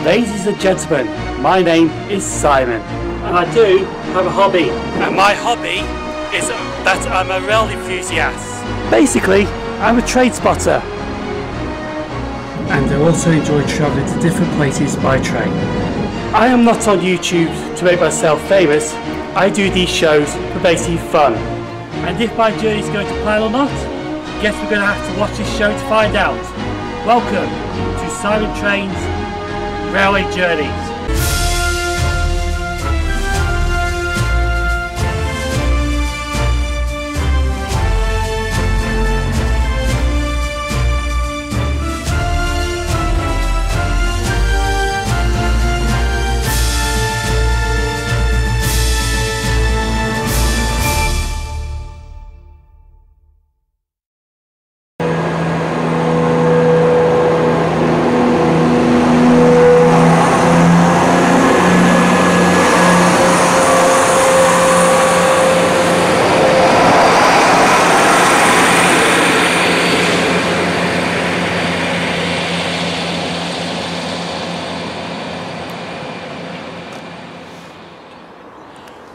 Ladies and gentlemen, my name is Simon and I do have a hobby, and my hobby is that I'm a rail enthusiast. Basically, I'm a trade spotter and I also enjoy travelling to different places by train. I am not on YouTube to make myself famous. I do these shows for basically fun, and if my journey is going to plan or not, guess we're going to have to watch this show to find out. Welcome to Simon Train's Railway Journeys.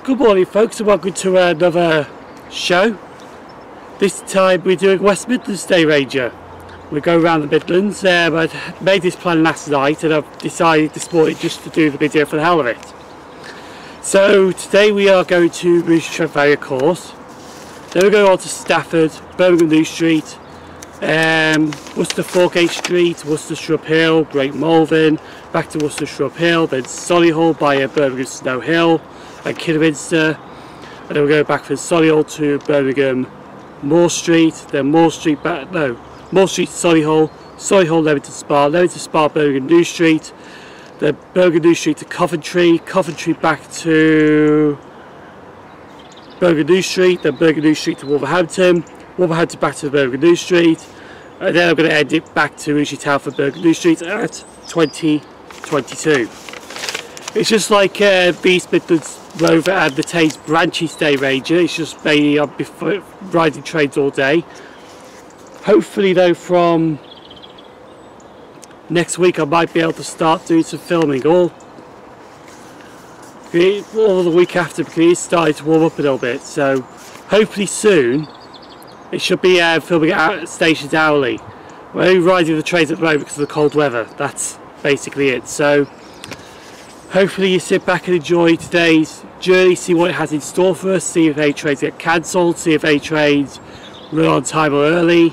Good morning folks, and welcome to another show. This time we're doing West Midlands Day Ranger. We go around the Midlands. I made this plan last night and I've decided this morning just to do the video for the hell of it. So today we are going to Worcester Trent Valley, of course. Then we're going on to Stafford, Birmingham Moor Street, Worcester Foregate Street, Worcester Shrub Hill, Great Malvern, back to Worcester Shrub Hill, then Solihull by Birmingham Snow Hill, and Kidderminster, and then we'll go back from Solihull to Birmingham Moor Street, then Moor Street back, no, Moor Street to Solihull, Solihull Leamington Spa, Leamington Spa Birmingham Moor Street, then Birmingham Moor Street to Coventry, Coventry back to Birmingham Moor Street, then Birmingham Moor Street to Wolverhampton, Wolverhampton back to Birmingham Moor Street, and then I'm going to end it back to Rugeley Town for Birmingham Moor Street at 2022. It's just like the East Midlands Rover and the Thames Branches Day Ranger. It's just mainly riding trains all day. Hopefully though, from next week I might be able to start doing some filming, or the week after, because it's starting to warm up a little bit. So hopefully soon it should be filming at stations hourly. We're only riding the trains at the moment because of the cold weather. That's basically it. So hopefully you sit back and enjoy today's journey, see what it has in store for us, see if any trains get cancelled, see if any trains run on time or early.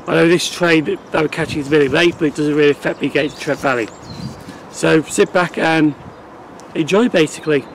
I know this train that we're catching is a bit late, but it doesn't really affect me getting to Trent Valley. So sit back and enjoy basically.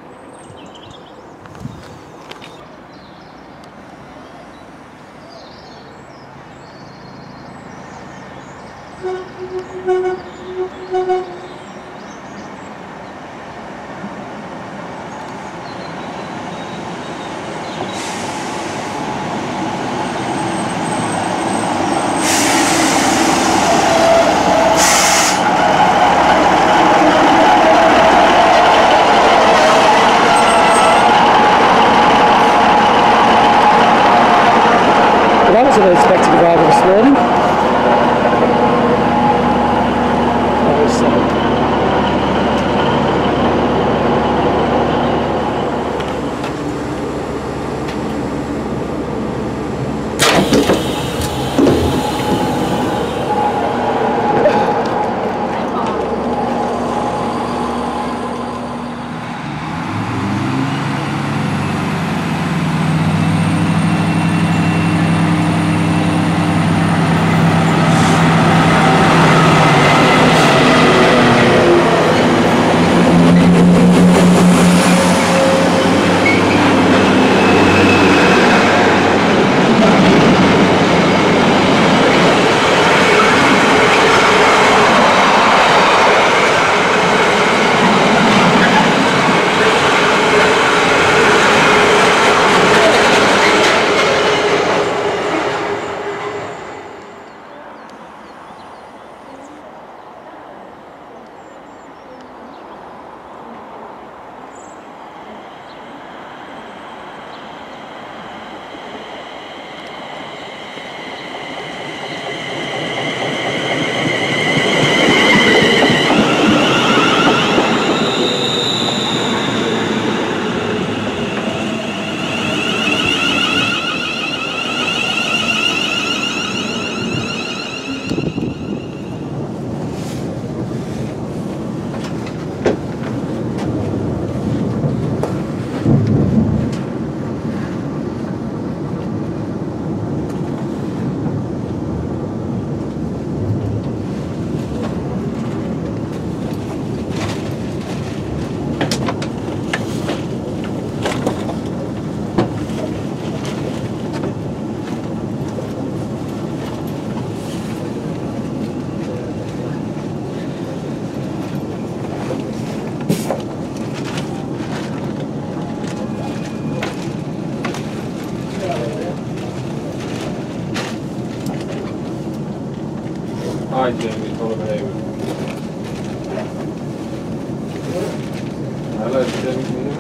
Hi, Jamie. Holiday. Hello, Jamie.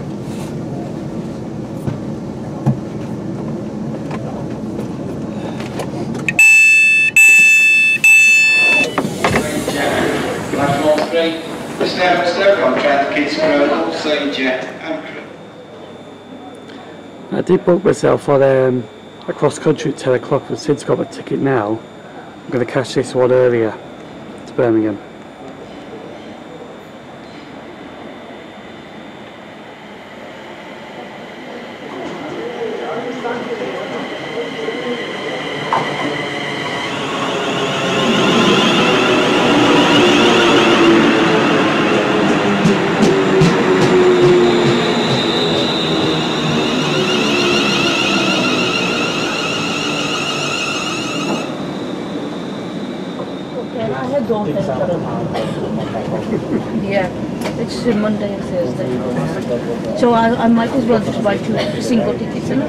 I did book myself on a cross country at 10 o'clock, but since I got my ticket now, I'm going to catch this one earlier to Birmingham. Yeah, it's Monday and Thursday. So I might as well just buy 2 single tickets, isn't it?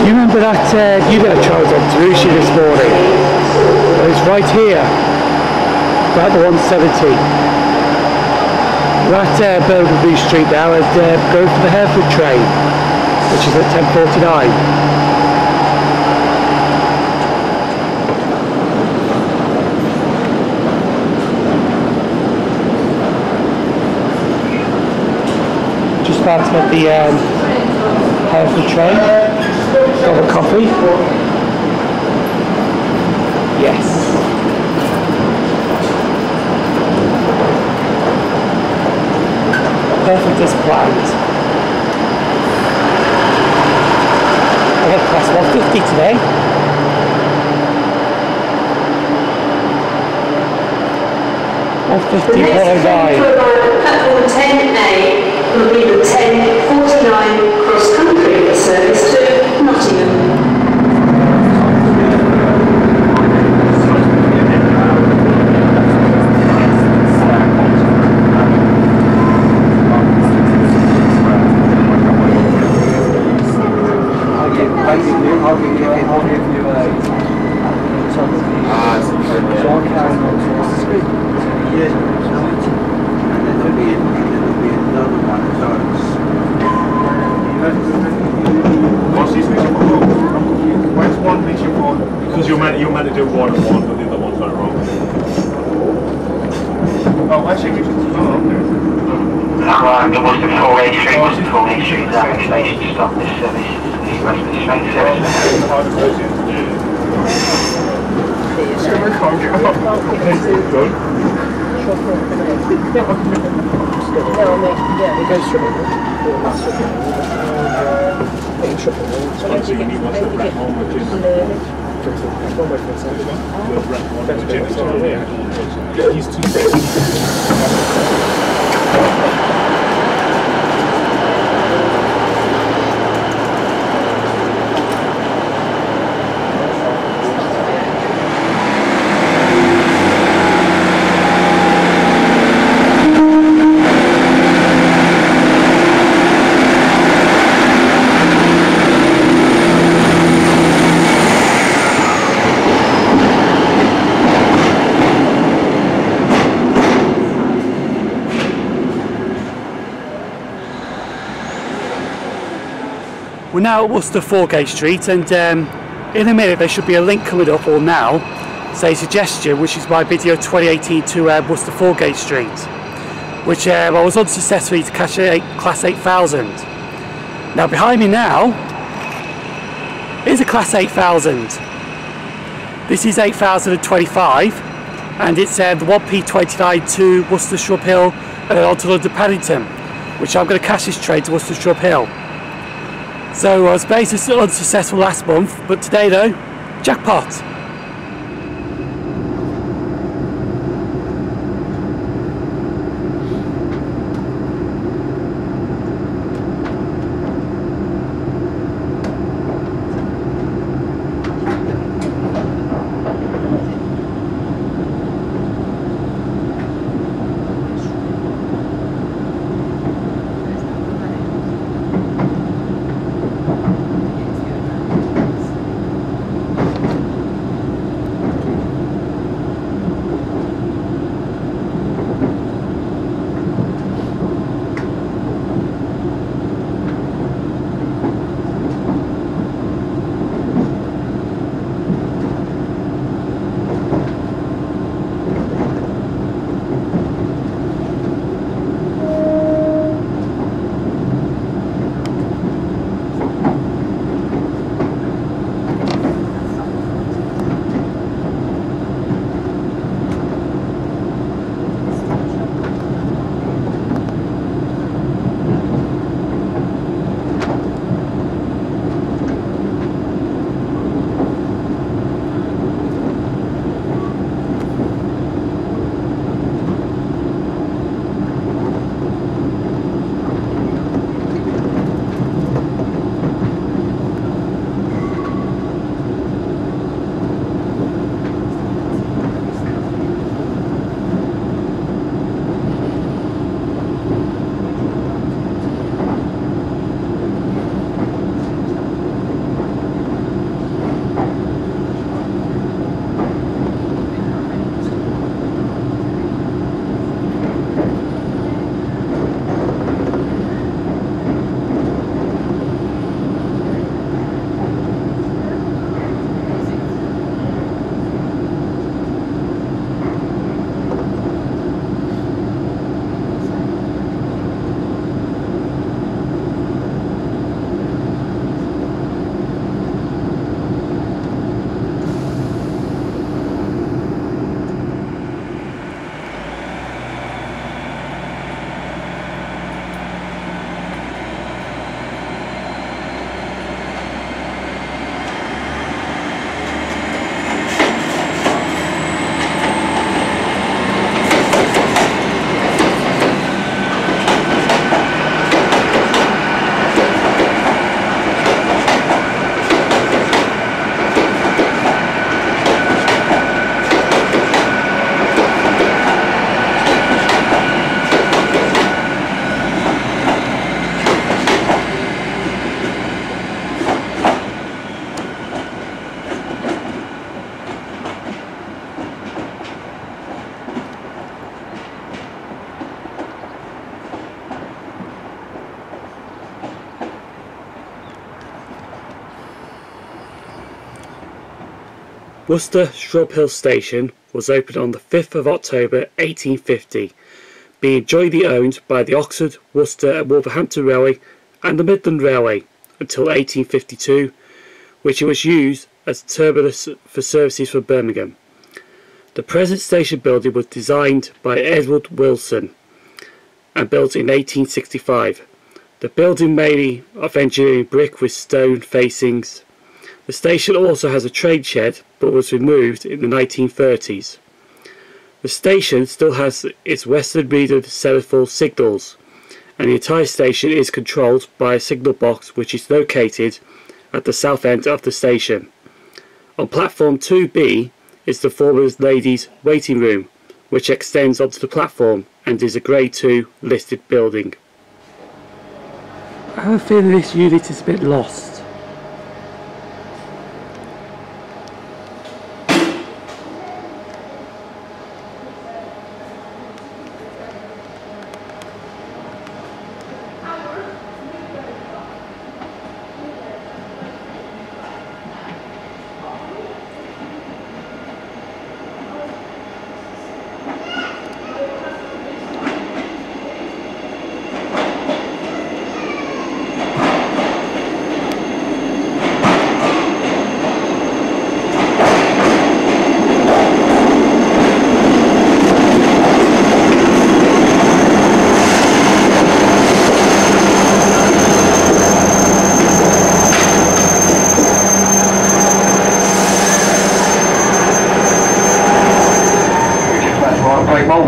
You remember that unit I tried on to Rugeley this morning? It was right here, about the 170. We're at Birmingham Moor Street now and going for the Hereford train, which is at 10:49. Just about to get the Hereford train. Have a coffee? Yes. Perfect as planned. I got class 150 today. The next train to arrive at platform 10A will be the 10:49 cross-country service to Nottingham. Because you're meant to do one and one, but the other one's not wrong. Oh, actually, we should. Oh, okay. Arrived at Worcester Foregate Street. Worcester Foregate Street is our station to stop this service. The rest of the train service. He's too We're now at Worcester Foregate Street and In a minute there should be a link coming up, or now, say suggestion, which is my video 2018 to Worcester Foregate Street, which I was unsuccessfully to catch a Class 8000. Now behind me now is a Class 8000. This is 8025 and it's the 1P29 to Worcester Shrub Hill and then on to London Paddington, which I'm going to catch this train to Worcester Shrub Hill. So I was basically unsuccessful last month, but today though, jackpot! Worcester Shrub Hill Station was opened on the 5th of October 1850, being jointly owned by the Oxford, Worcester and Wolverhampton Railway and the Midland Railway until 1852, which it was used as a terminus for services for Birmingham. The present station building was designed by Edward Wilson and built in 1865. The building mainly of engineering brick with stone facings. The station also has a train shed but was removed in the 1930s. The station still has its Western Reading semaphore signals, and the entire station is controlled by a signal box which is located at the south end of the station. On platform 2B is the former ladies' waiting room, which extends onto the platform and is a Grade 2 listed building. I have a feeling this unit is a bit lost.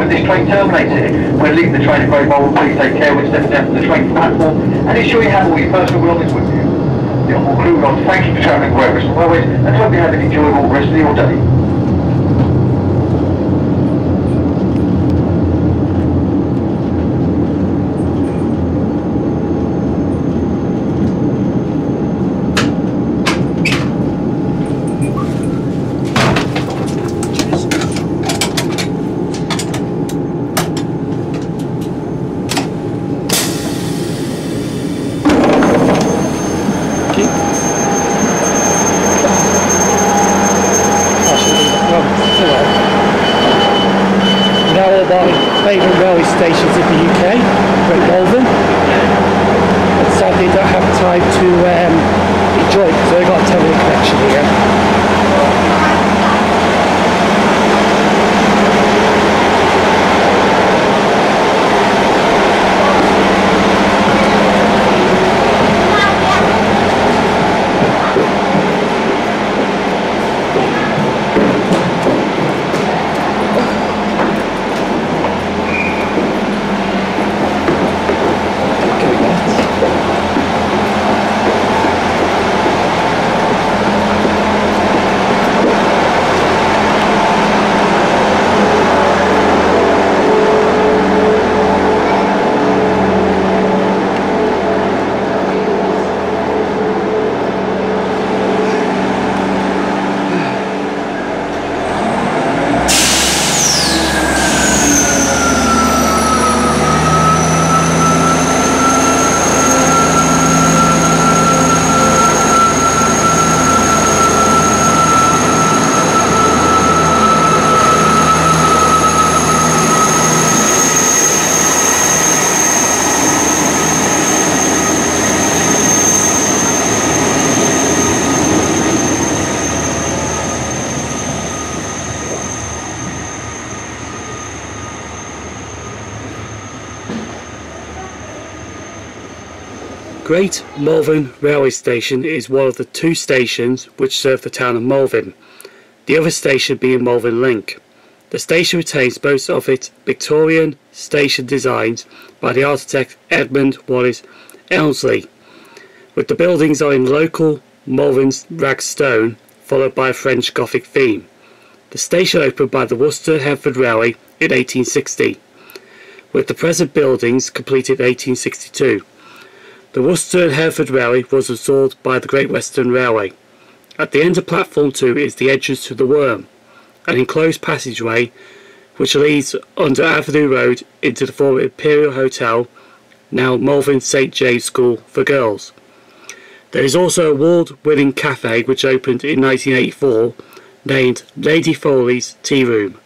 moment this train terminates here. When leaving the train at Great Malvern, please take care when stepping down from the train platform and ensure you have all your personal belongings with you. The onboard crew would like to thank you for travelling Great Western Railways and hope you have an enjoyable rest of your day. Favourite railway stations in the UK, Great Malvern, but sadly don't have time to enjoy it because I've got a television connection here. Great Malvern Railway Station is one of the two stations which serve the town of Malvern, the other station being Malvern Link. The station retains most of its Victorian station designs by the architect Edmund Wallace Elmsley, with the buildings are in local Malvern rag stone followed by a French Gothic theme. The station opened by the Worcester Hereford Railway in 1860, with the present buildings completed in 1862. The Worcester and Hereford Railway was absorbed by the Great Western Railway. At the end of platform 2 is the entrance to the Worm, an enclosed passageway which leads under Avenue Road into the former Imperial Hotel, now Malvern St James School for Girls. There is also an award-winning cafe which opened in 1984 named Lady Foley's Tea Room.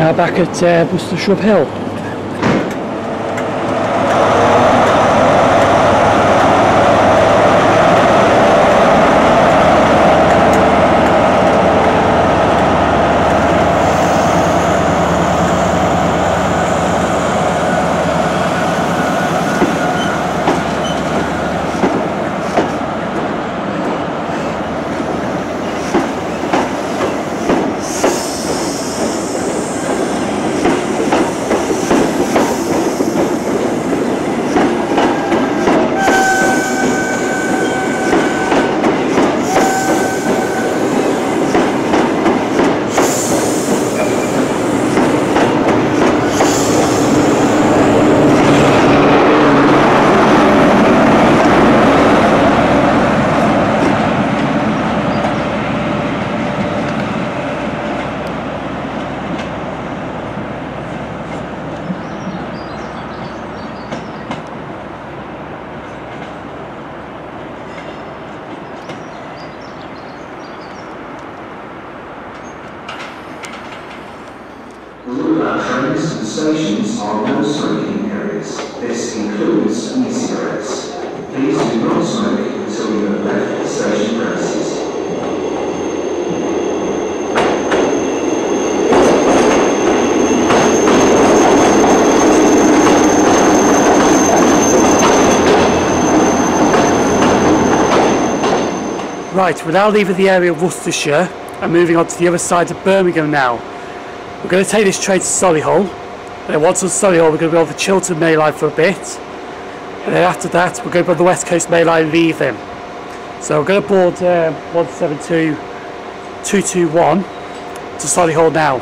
now back at Worcester Shrub Hill. All our trains and stations are non-smoking areas. This includes e-cigarettes. Please do not smoke until you have left the station premises. Right, we're now leaving the area of Worcestershire and moving on to the other side of Birmingham now. We're going to take this train to Solihull, and then once on Solihull we're going to go on the Chiltern Mainline for a bit, and then after that we're going to go on the West Coast Mainline and leave them. So we're going to board 172221 to Solihull now.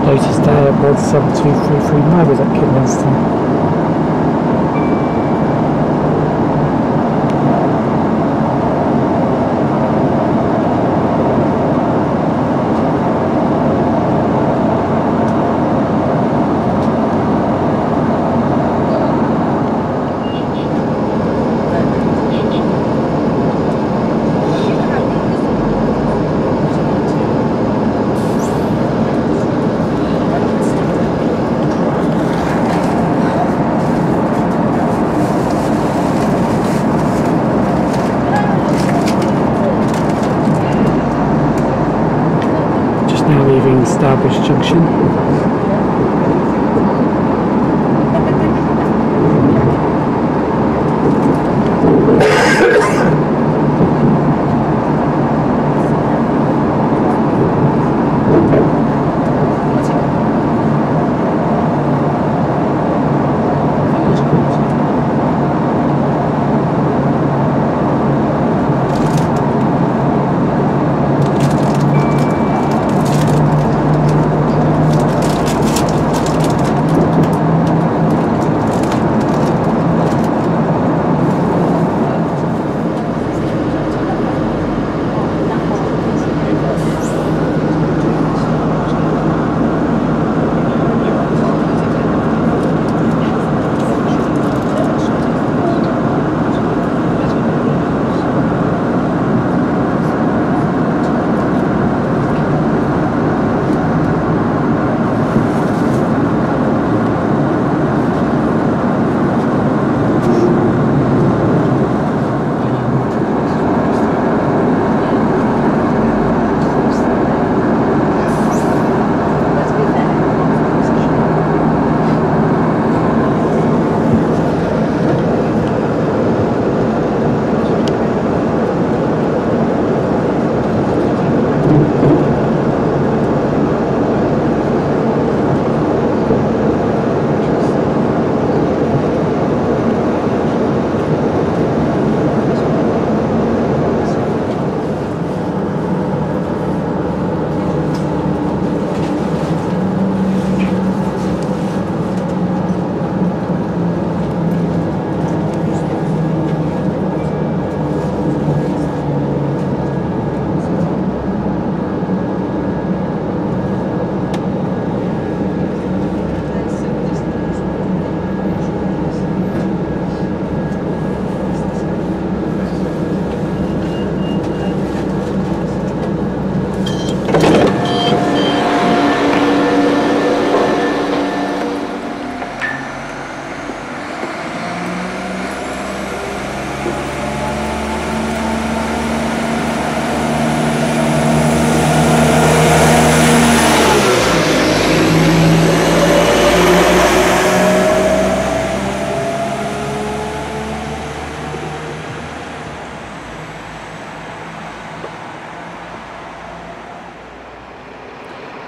Noticed board 72339 was at Kidmanston. Starbridge Junction.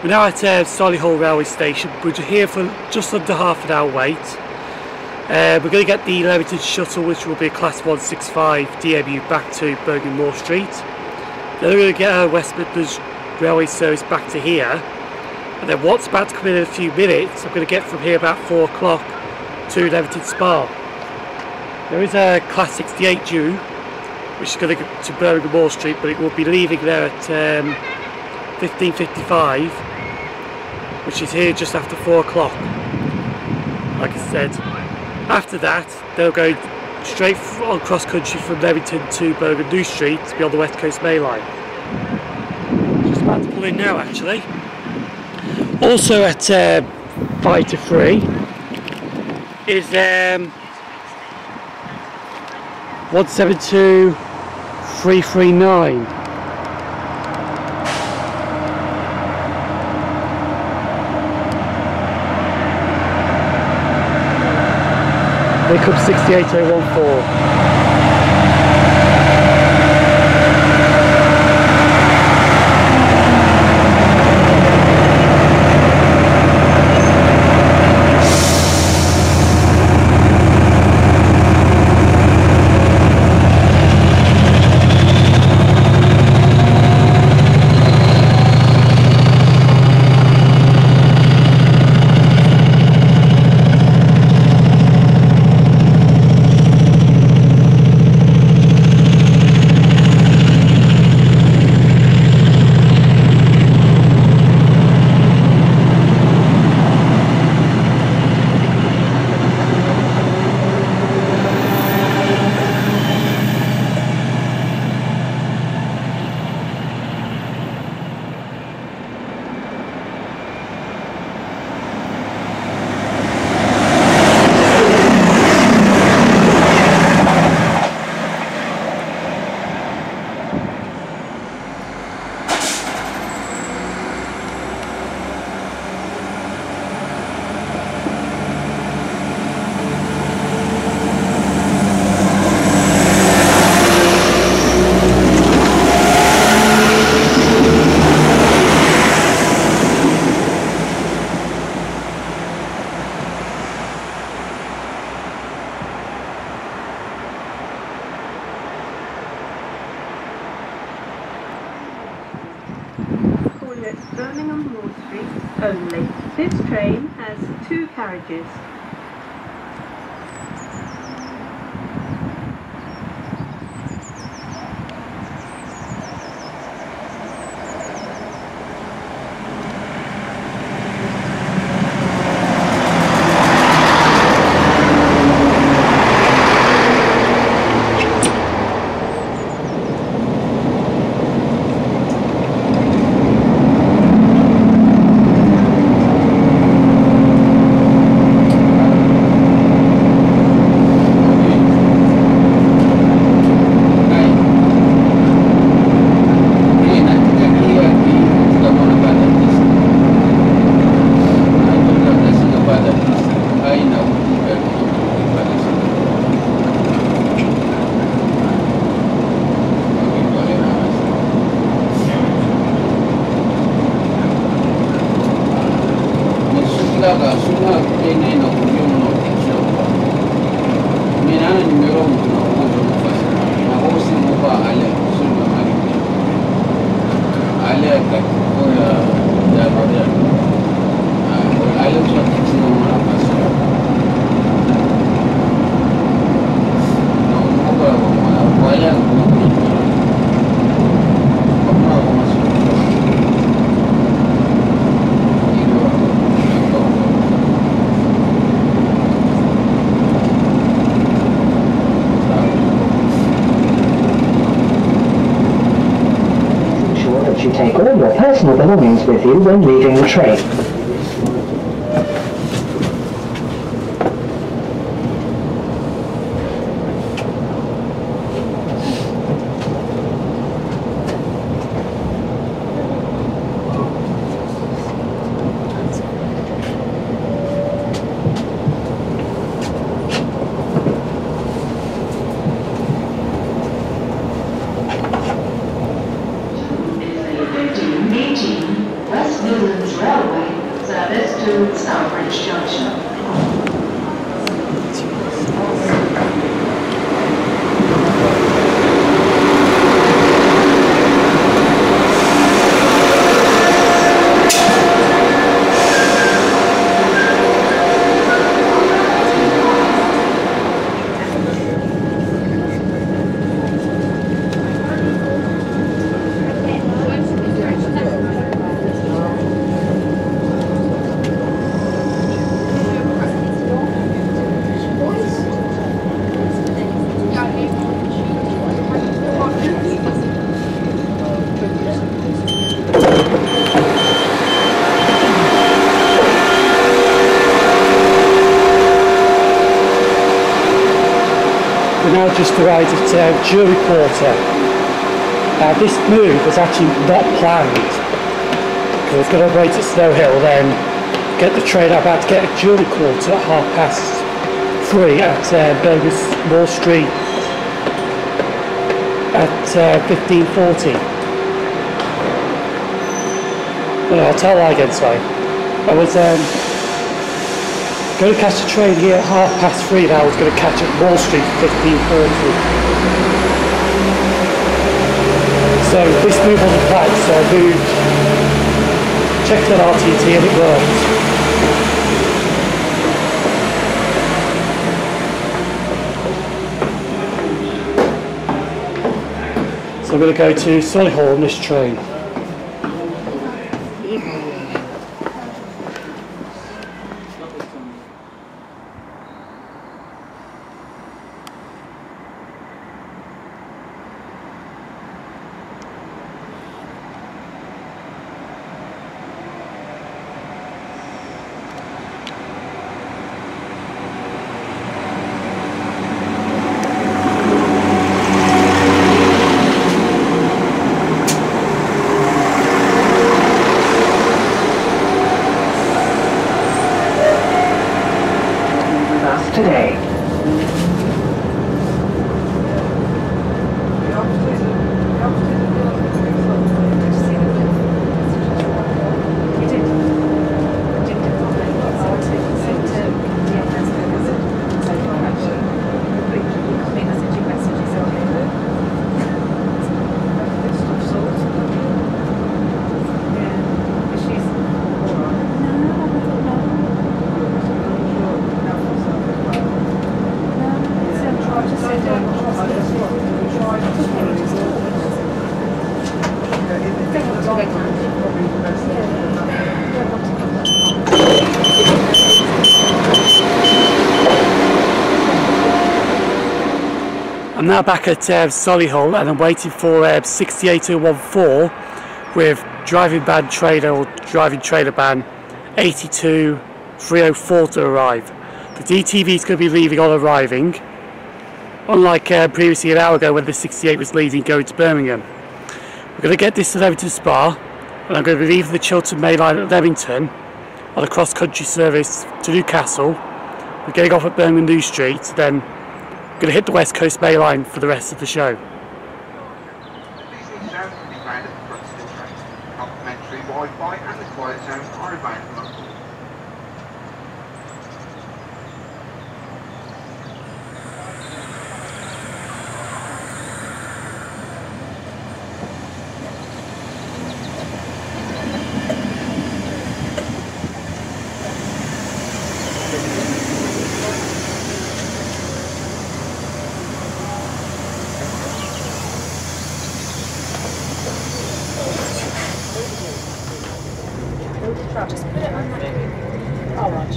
We're now at Solihull railway station. We're here for just under half an hour wait. We're going to get the Leamington shuttle, which will be a class 165 DMU back to Birmingham Moor Street. Then we're going to get our West Midlands railway service back to here. And then what's about to come in a few minutes, I'm going to get from here about 4 o'clock to Leamington Spa. There is a class 68 due, which is going to go to Birmingham Moor Street, but it will be leaving there at 15:55, which is here just after 4 o'clock. Like I said, after that they'll go straight on cross country from Leamington to Birmingham Moor Street to be on the West Coast Mainline. Just about to pull in now actually. Also at 5 to 3 is 172339. Here comes 68014. Birmingham Moor Street only. This train has 2 carriages. You take all your personal belongings with you when leaving the train. West Midlands Railway service to Stafford Junction. Now just arrived at Jewellery Quarter. This move was actually not planned because I was going to wait at Solihull, then get the train. I'm about to get at Jewellery Quarter at 3:30 at Birmingham Moor Street at 15:40. No, I'll tell that again, sorry. I was going to catch the train here at 3:30, and I was going to catch at Wall Street at 15:40. So this move wasn't planned, so I moved, checked on RTT and it worked. So I'm going to go to Solihull on this train. Today. I'm now back at Solihull and I'm waiting for 68014 with driving ban trailer or driving trailer ban 82304 to arrive. The DTV is going to be leaving on arriving, unlike previously an hour ago when the 68 was leaving going to Birmingham. We're going to get this to Leamington Spa and I'm going to be leaving the Chiltern Mainline at Leamington on a cross-country service to Newcastle. We're getting off at Birmingham Moor Street, then we're going to hit the West Coast Main Line for the rest of the show. Complimentary Wi-Fi and the quiet zones are available. Just put it on that. Oh, right.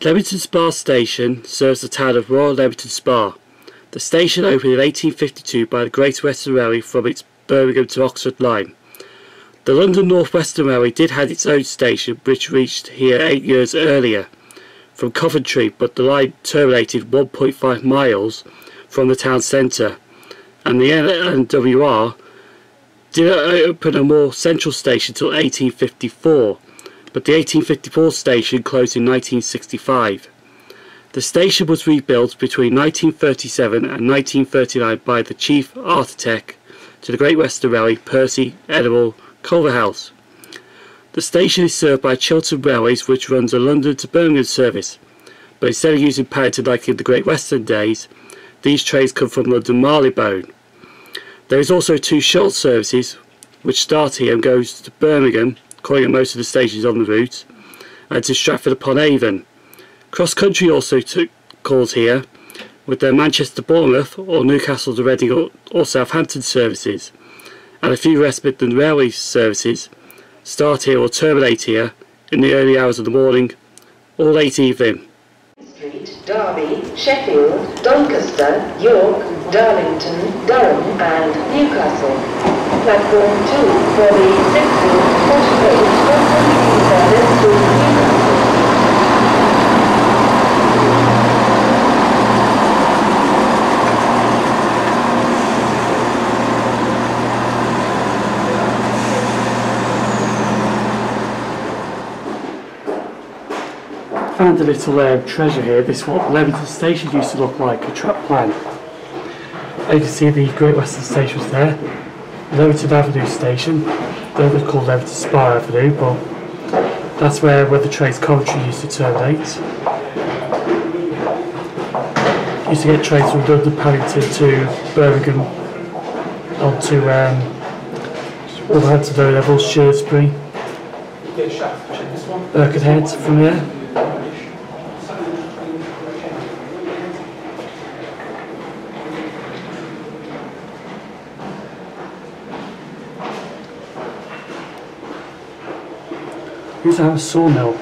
Leamington Spa Station serves the town of Royal Leamington Spa. The station opened in 1852 by the Great Western Railway from its Birmingham to Oxford line. The London North Western Railway did have its own station, which reached here 8 years earlier from Coventry, but the line terminated 1.5 miles from the town centre, and the NWR did open a more central station until 1854. But the 1854 station closed in 1965. The station was rebuilt between 1937 and 1939 by the chief architect to the Great Western Railway, Percy Edible Culverhouse. The station is served by Chiltern Railways, which runs a London to Birmingham service, but instead of using Paddington like in the Great Western days, These trains come from London Marylebone. There is also 2 shuttle services which start here and goes to Birmingham, calling at most of the stations on the route, and to Stratford upon Avon. Cross Country also calls here with their Manchester to Bournemouth or Newcastle to Reading or Southampton services, and a few West Midland Railway services start here or terminate here in the early hours of the morning or late evening. Street, Derby, Sheffield, Doncaster, York, Darlington, Durham and Newcastle. Platform 2 for the 648 service to Newcastle. Found a little treasure here. This is what Leamington Station used to look like, a track plan. You can see the Great Western Station was there. Leamington Avenue Station, that was called Leamington Spa Avenue, but that's where the trains Coventry used to terminate. Used to get trains from London Paddington to Birmingham, onto Wolverhampton low levels, Shrewsbury, Birkenhead from here. Here's our sawmill.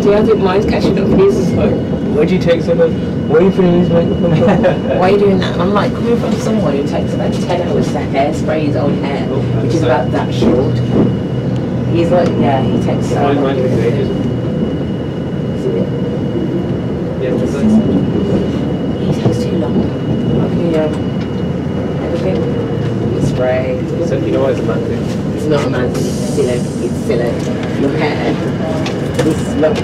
I didn't mind catching up with you. Like, where do you take someone? Where are you putting his makeup on? Why are you doing that? And I'm like, coming from someone who takes about 10 hours to hairspray his own hair, which is about that short. He's like, yeah, he takes so long. He takes too long. Okay, everything. Spray. So you know what it's a man thing? It's not a man thing. It's silly. Your hair. This is not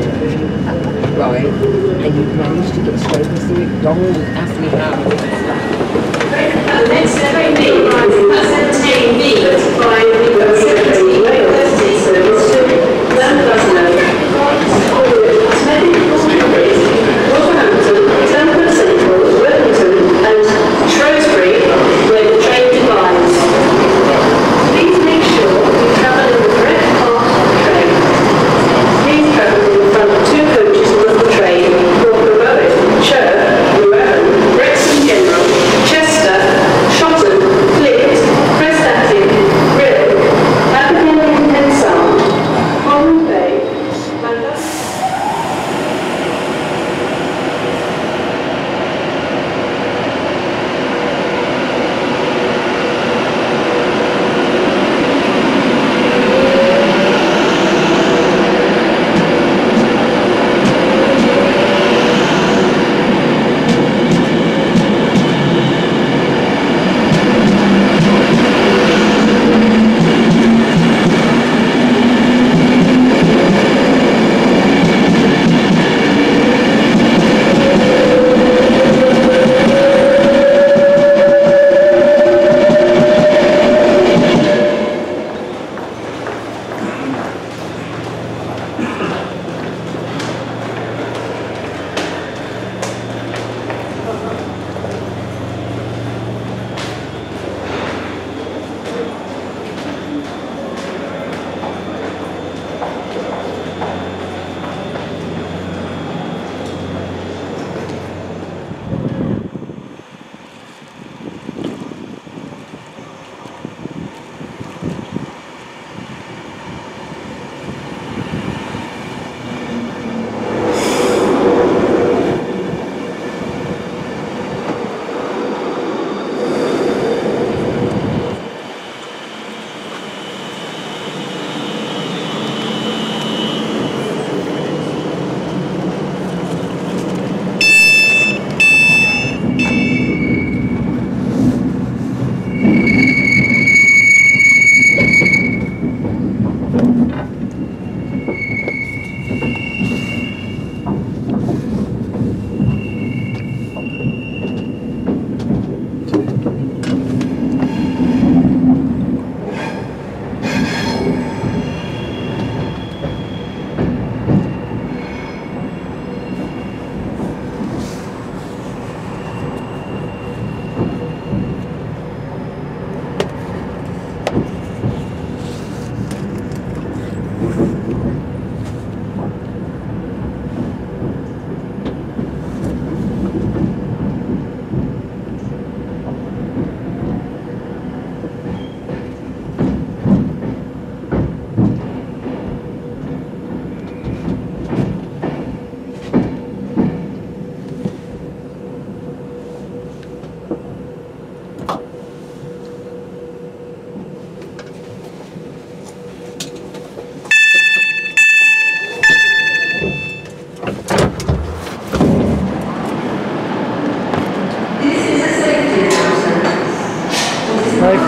right, and you managed to get straight into it. Don't ask me how. The next train arrives at 17B by the 70 service to Lancaster, Wolverhampton, Stafford Central, Wellington and Shrewsbury, where the train divides. Please make sure you travel in the correct part of the train. Please travel in front of 2 coaches of the train for Berwick, Chirk, Worthing, Wrexham General, Chester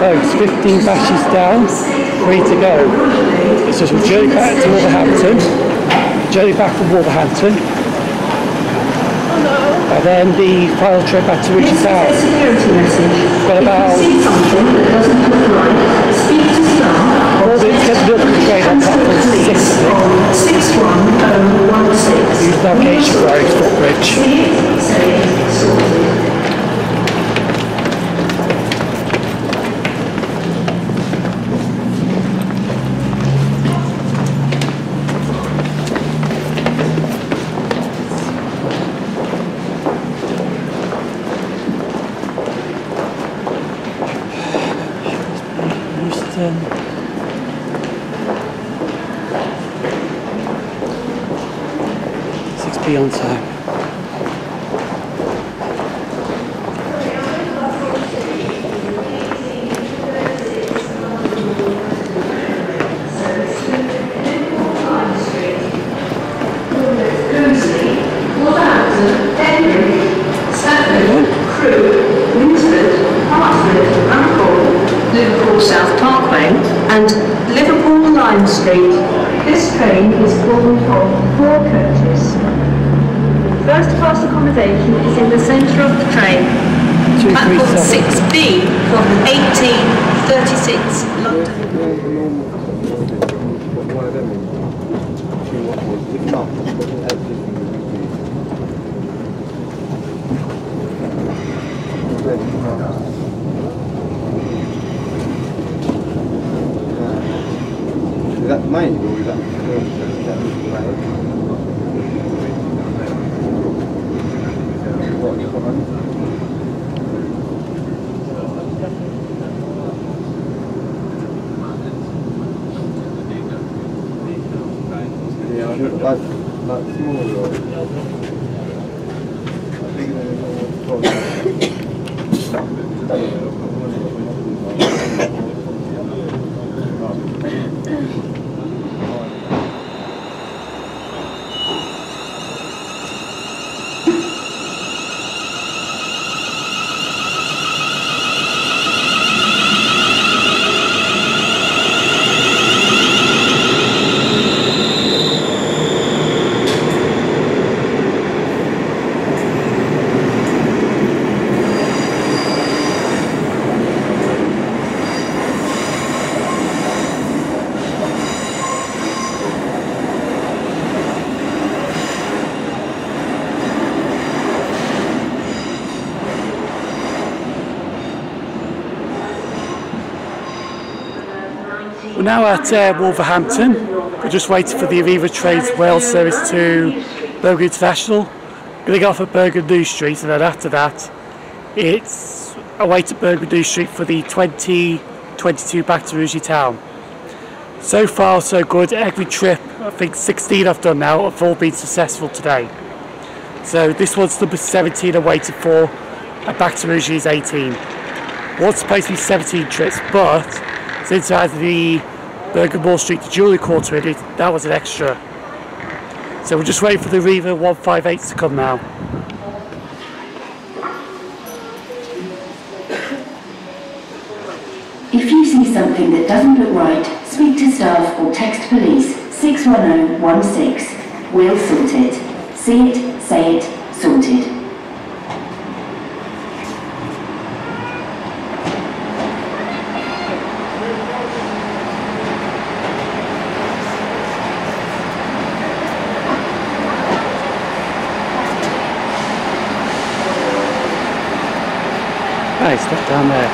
folks, 15 bashes down, 3 to go. It's just a journey back to Wolverhampton, journey back from Wolverhampton, and then the final trip back to Rugeley Town. We've got about 4 minutes to get the train on platform 6, use navigation road, footbridge. On time. Liverpool South Parkway and Liverpool Lime Street. This train is called from 4 coaches. First class accommodation is in the centre of the train. Platform 6B from 1836 London. Is that main or is that like small or bigger than a We're now at Wolverhampton. We're just waiting for the Aviva Trades Wales service to Birmingham International. Going to go off at Birmingham Moor Street, and then after that it's away to Birmingham Moor Street for the 2022 back to Rugeley Town. So far so good. Every trip, I think 16 I've done now, have all been successful today. So this one's number 17 I'm waiting for, and back to Rugeley is 18. Was supposed to be 17 trips, but since I had the Birmingham Moor Street to Jewellery Quarter in it, that was an extra. So we're just waiting for the Aviva 158s to come now. If you see something that doesn't look right, speak to staff or text police 61016. We'll sort it. See it, say it, sorted. Hey, stop down there.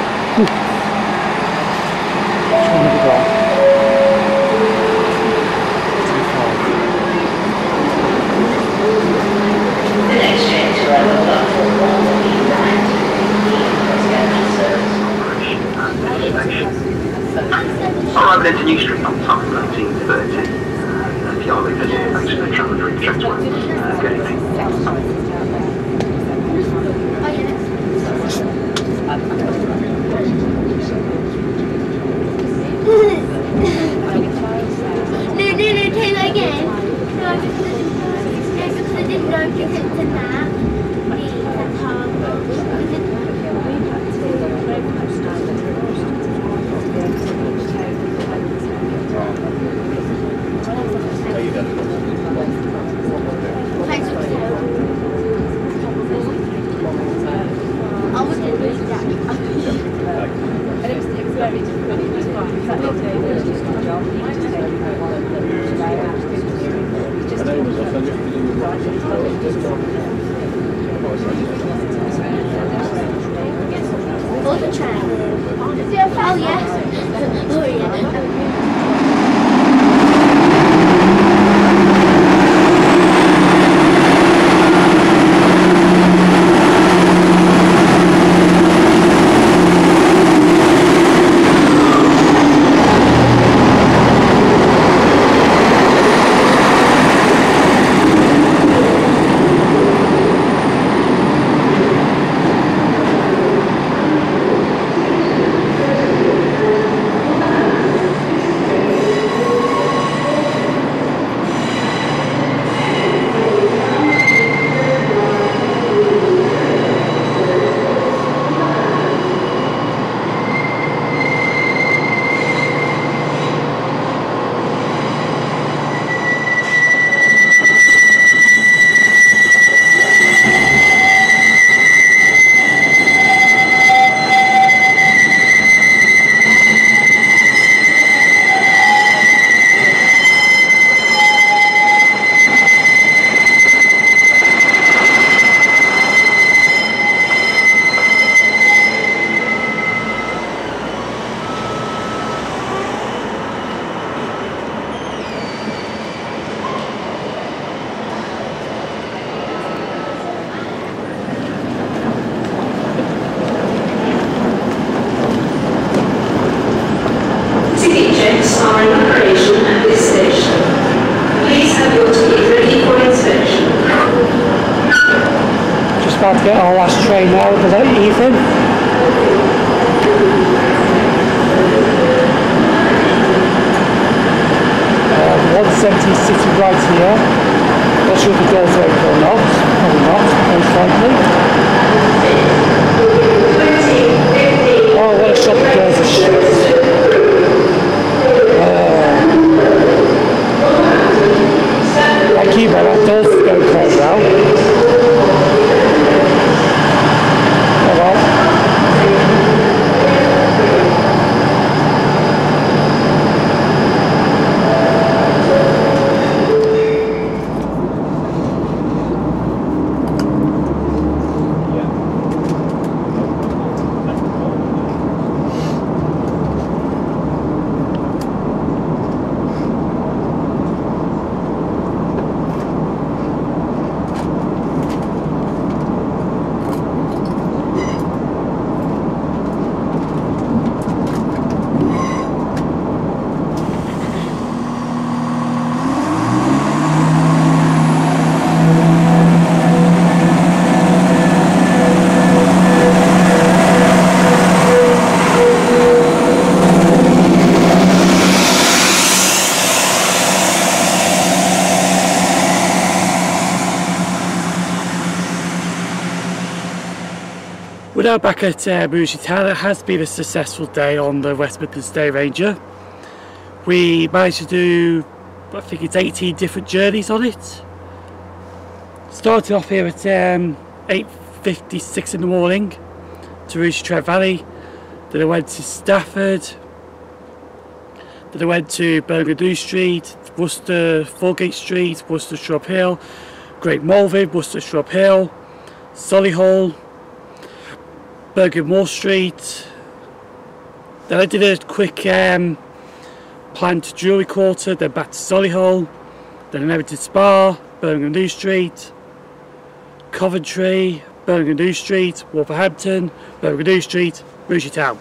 The next train to arrive on platform 1. Arriving into New Street on time, 19:30. If you are revisiting, thanks for the travel through the Trent Valley. Good evening. No, say that again. No, because I didn't know if it's in that. That's horrible. got the train. Oh yes. Oh yeah. About to get our last train out of the evening. 170 sitting right here. Not sure if the doors are open or not. Probably not, most likely. Oh, what a shot the doors are shut. Thank you, but that doors go quite well. We're now back at Rugeley Town. It has been a successful day on the West Midlands Day Ranger. We managed to do, I think it's 18 different journeys on it. Started off here at 8:56 in the morning to Worcester Trent Valley. Then I went to Stafford. Then I went to Birmingham Moor Street, Worcester Foregate Street, Worcester Shrub Hill, Great Malvern, Worcester Shrub Hill, Solihull, Birmingham Moor Street. Then I did a quick plan to Jewellery Quarter, then back to Solihull, then I Leamington Spa, Birmingham Moor Street, Coventry, Birmingham Moor Street, Wolverhampton, Birmingham Moor Street, Rugeley Town.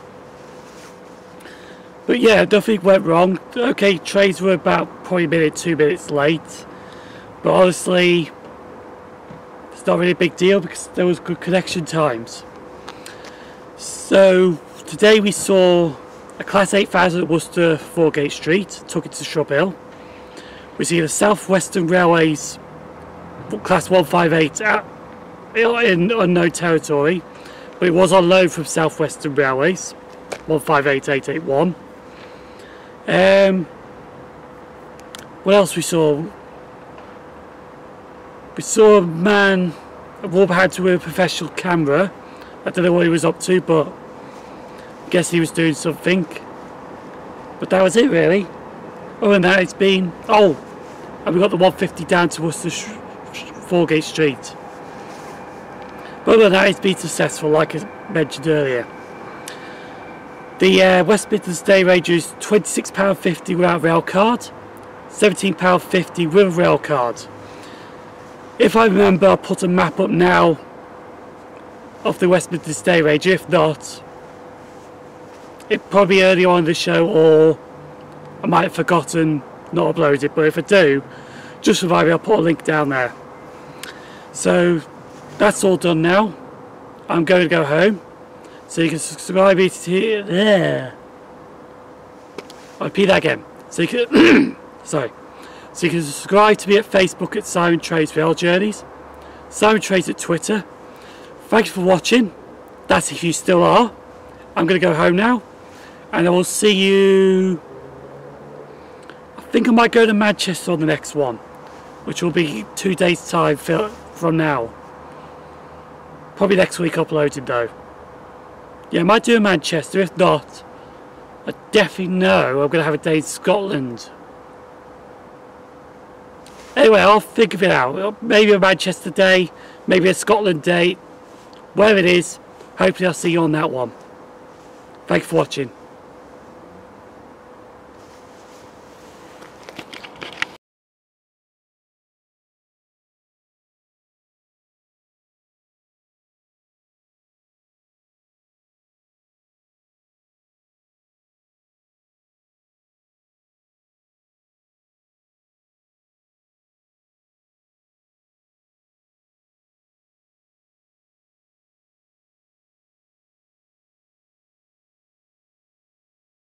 But yeah, nothing went wrong. Okay, trains were about probably a minute, 2 minutes late, but honestly, it's not really a big deal because there was good connection times. So today we saw a Class 8000 at Worcester Foregate Street, took it to Shrub Hill. We see the South Western Railways Class 158 in unknown territory, but it was on loan from South Western Railways, 158881. What else we saw? We saw a man at Wolverhampton with a professional camera. I don't know what he was up to, but I guess he was doing something. But that was it really. Other than that, it's been... Oh! And we got the 150 down to Worcester Foregate Street. But other than that, it's been successful, like I mentioned earlier. The West Midlands Day Ranger is £26.50 without rail card, £17.50 with a rail card. If I remember, I'll put a map up now of the West Midlands Day Ranger. If not, it probably early on in the show, or I might have forgotten, not upload it, but if I do, just remind me, I'll put a link down there. So that's all done now. I'm going to go home. So you can subscribe to there. I'll repeat that again. So you can sorry. So you can subscribe to me at Facebook at Simon Trades Rail Journeys, Simon Trades at Twitter. Thank you for watching. That's if you still are. I'm going to go home now, and I will see you. I think I might go to Manchester on the next one, which will be 2 days time from now. Probably next week uploading though. Yeah, I might do Manchester. If not, I definitely know I'm going to have a day in Scotland. Anyway, I'll think of it out. Maybe a Manchester day, maybe a Scotland day. Whatever it is, hopefully I'll see you on that one. Thanks for watching.